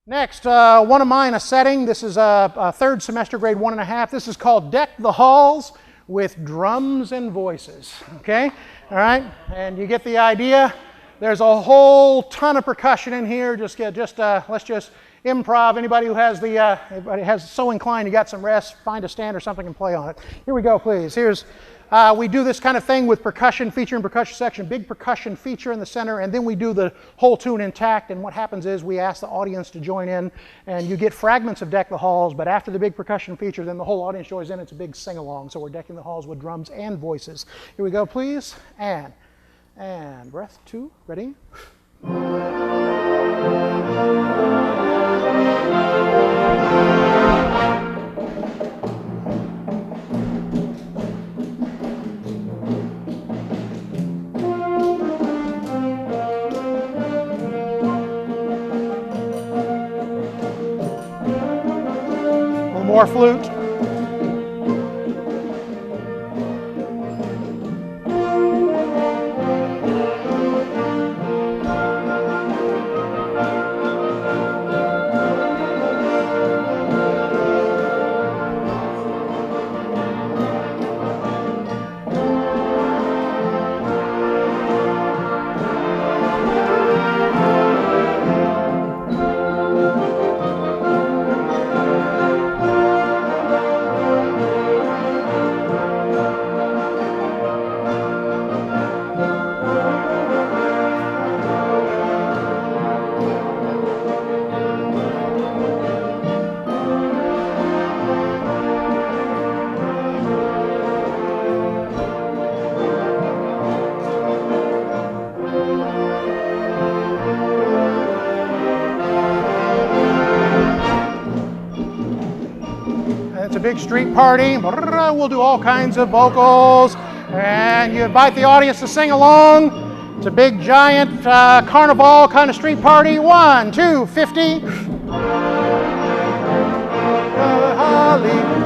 Next, one of mine, a setting. This is a third semester, grade 1.5. This is called Deck the Halls with Drums and Voices. Okay? All right? And you get the idea. There's a whole ton of percussion in here. Let's just improv. Anybody who has so inclined, you got some rest, find a stand or something and play on it. Here we go, please. We do this kind of thing with percussion, feature and percussion section, big percussion feature in the center, and then we do the whole tune intact. And what happens is we ask the audience to join in, and you get fragments of Deck the Halls, but after the big percussion feature, then the whole audience joins in. It's a big sing-along. So we're decking the halls with drums and voices. Here we go, please. And breath 2, ready? More flute. It's a big street party. We'll do all kinds of vocals, and you invite the audience to sing along. It's a big, giant carnival kind of street party. 1, 2, 50.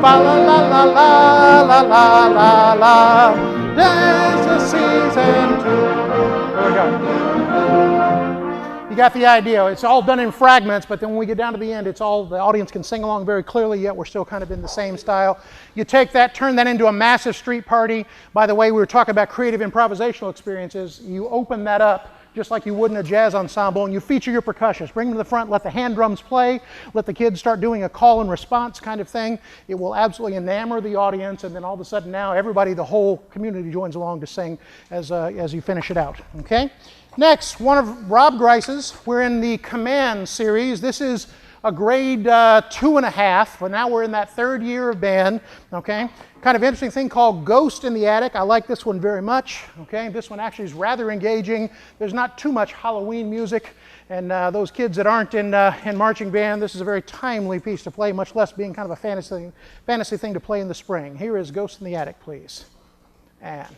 La la la la la la la la. There's a season 2. There we go. You got the idea. It's all done in fragments, but then when we get down to the end, it's all, the audience can sing along very clearly, yet we're still kind of in the same style. You take that, turn that into a massive street party. By the way, we were talking about creative improvisational experiences. You open that up just like you would in a jazz ensemble, and you feature your percussionists. Bring them to the front, let the hand drums play, let the kids start doing a call and response kind of thing. It will absolutely enamor the audience, and then all of a sudden now everybody, the whole community joins along to sing as you finish it out, okay? Next, one of Rob Grice's. We're in the Command series. This is a grade 2.5, but now we're in that third year of band, okay? Kind of interesting thing called Ghost in the Attic. I like this one very much, okay? This one actually is rather engaging. There's not too much Halloween music, and those kids that aren't in marching band, this is a very timely piece to play, much less being kind of a fantasy thing to play in the spring. Here is Ghost in the Attic, please. And...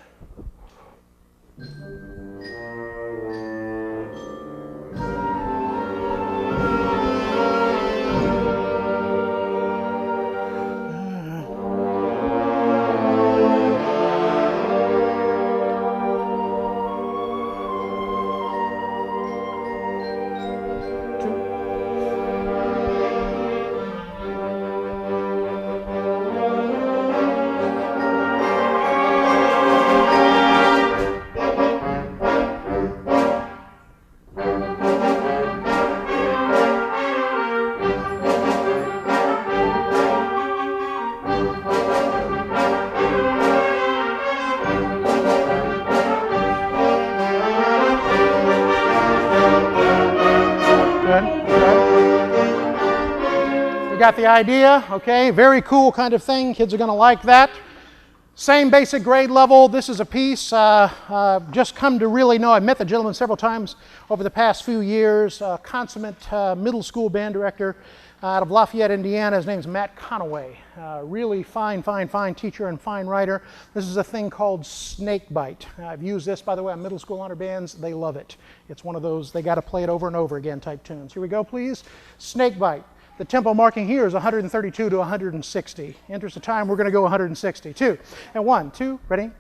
Got the idea, okay? Very cool kind of thing. Kids are going to like that. Same basic grade level. This is a piece just come to really know. I've met the gentleman several times over the past few years. Consummate middle school band director out of Lafayette, Indiana. His name's Matt Conaway. Really fine teacher and fine writer. This is a thing called Snakebite. I've used this, by the way, on middle school honor bands. They love it. It's one of those, they got to play it over and over again type tunes. Here we go, please. Snakebite. The tempo marking here is 132 to 160. Interest of time, we're going to go 160. 2 and 1, 2, ready?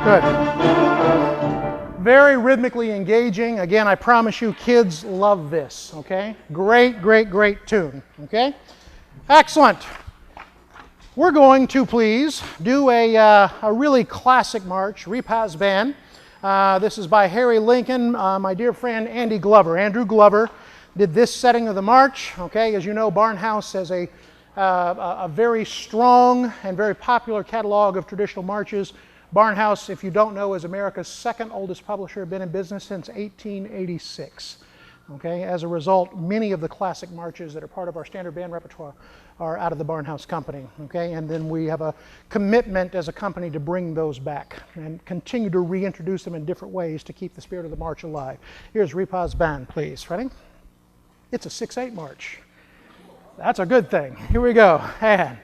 Good. Very rhythmically engaging. Again, I promise you, kids love this, okay? Great, great, great tune, okay? Excellent. We're going to, please, do a really classic march, Repaz Band. This is by Harry Lincoln, my dear friend Andy Glover. Andrew Glover did this setting of the march, okay? As you know, Barnhouse has a very strong and very popular catalog of traditional marches. Barnhouse, if you don't know, is America's second oldest publisher, been in business since 1886. Okay? As a result, many of the classic marches that are part of our standard band repertoire are out of the Barnhouse Company. Okay? And then we have a commitment as a company to bring those back and continue to reintroduce them in different ways to keep the spirit of the march alive. Here's Repaz Band, please. Ready? It's a 6/8 march. That's a good thing. Here we go. And.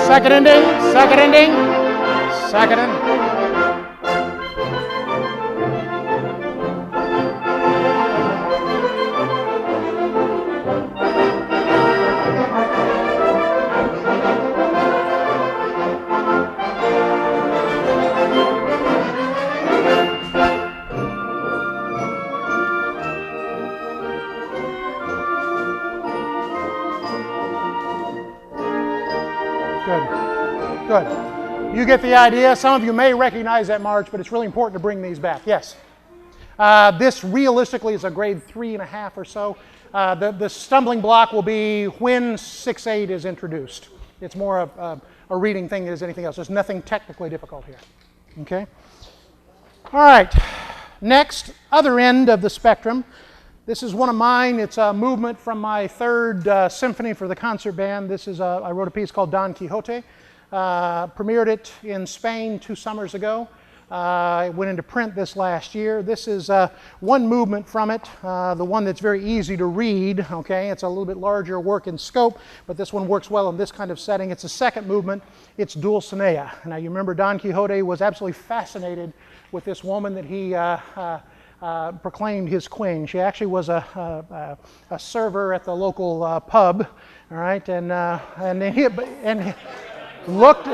Second ending, second ending, second ending. Good. You get the idea. Some of you may recognize that march, but it's really important to bring these back. Yes. This realistically is a grade 3.5 or so. The stumbling block will be when 6/8 is introduced. It's more of a reading thing than anything else. There's nothing technically difficult here. Okay? All right. Next, other end of the spectrum. This is one of mine. It's a movement from my third symphony for the concert band. This is I wrote a piece called Don Quixote. Premiered it in Spain 2 summers ago. It went into print this last year. This is one movement from it, the one that's very easy to read. Okay, it's a little bit larger work in scope, but this one works well in this kind of setting. It's the second movement. It's Dulcinea. Now you remember Don Quixote was absolutely fascinated with this woman that he proclaimed his queen. She actually was a server at the local pub. All right, and looked,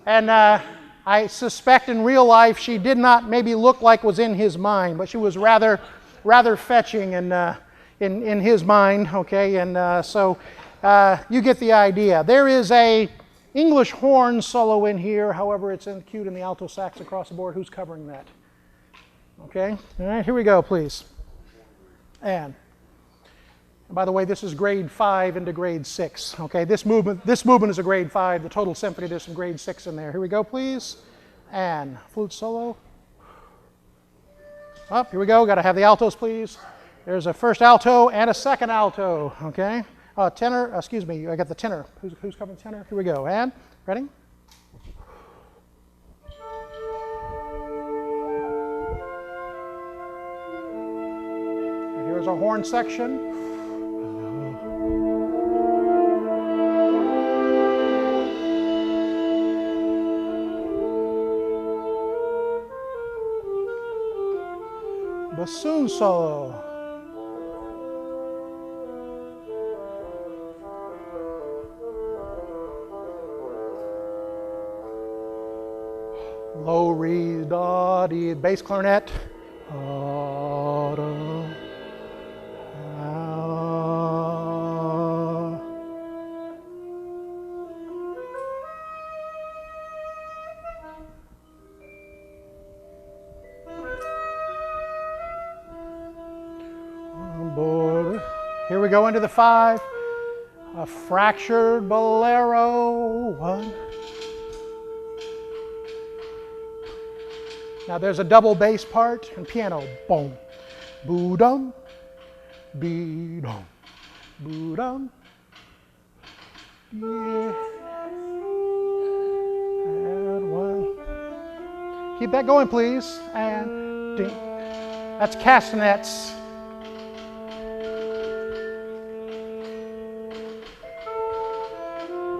and I suspect in real life she did not maybe look like was in his mind, but she was rather fetching in his mind. Okay, and so you get the idea. There is a English horn solo in here. However, it's cued in the alto sax across the board. Who's covering that? Okay, all right. Here we go, please. And by the way, this is grade 5 into grade 6. Okay, this movement is a grade 5. The total symphony, there's some grade 6 in there. Here we go, please. And flute solo. Up, here we go. Got to have the altos, please. There's a first alto and a second alto. Okay, tenor. Excuse me, I got the tenor. Who's covering the tenor? Here we go. And ready? And here's our horn section. Bassoon solo. Low re, da, di, bass clarinet. Here we go into the 5, a fractured bolero 1. Now there's a double bass part and piano. Boom, boo dum, be dum, boo dum. Yeah. Keep that going, please. And ding. That's castanets.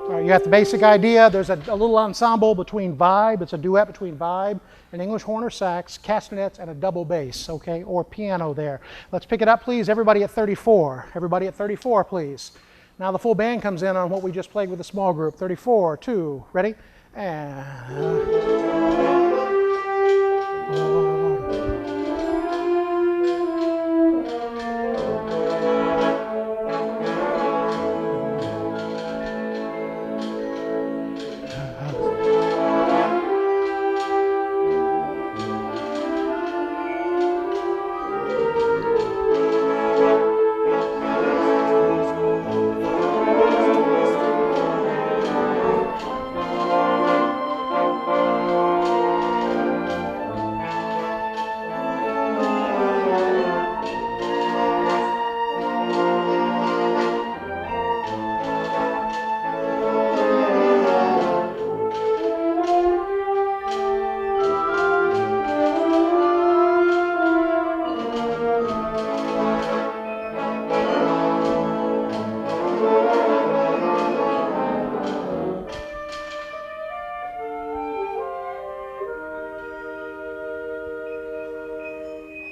All right, you got the basic idea. There's a little ensemble between vibe. It's a duet between vibe, an English horn or sax, castanets, and a double bass, okay, or piano there. Let's pick it up, please. Everybody at 34. Everybody at 34, please. Now the full band comes in on what we just played with the small group. 34, 2, ready? And...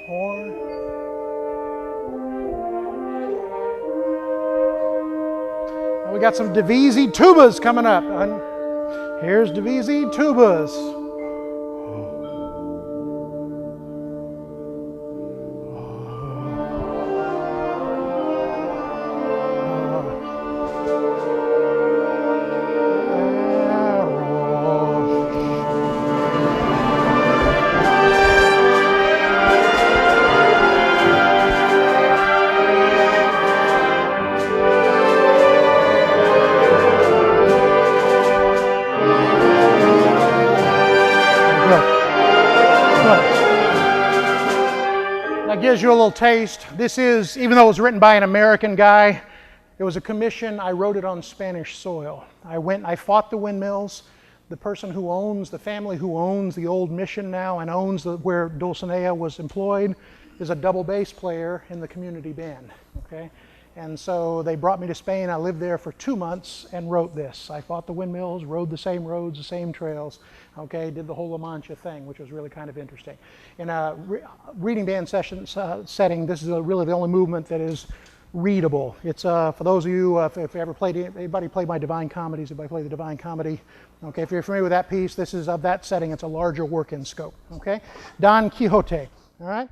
horn. Now we got some Divisi tubas coming up. Here's Divisi tubas. That gives you a little taste. This is, even though it was written by an American guy, it was a commission. I wrote it on Spanish soil. I fought the windmills. The person who owns, the family who owns the old mission now and owns where Dulcinea was employed is a double bass player in the community band, okay? And so they brought me to Spain. I lived there for 2 months and wrote this. I fought the windmills, rode the same roads, the same trails, okay? Did the whole La Mancha thing, which was really kind of interesting. In a reading band session setting, this is really the only movement that is readable. It's for those of you, if you ever played, anybody played my Divine Comedies, anybody played the Divine Comedy, okay? If you're familiar with that piece, this is of that setting. It's a larger work in scope, okay? Don Quixote, all right?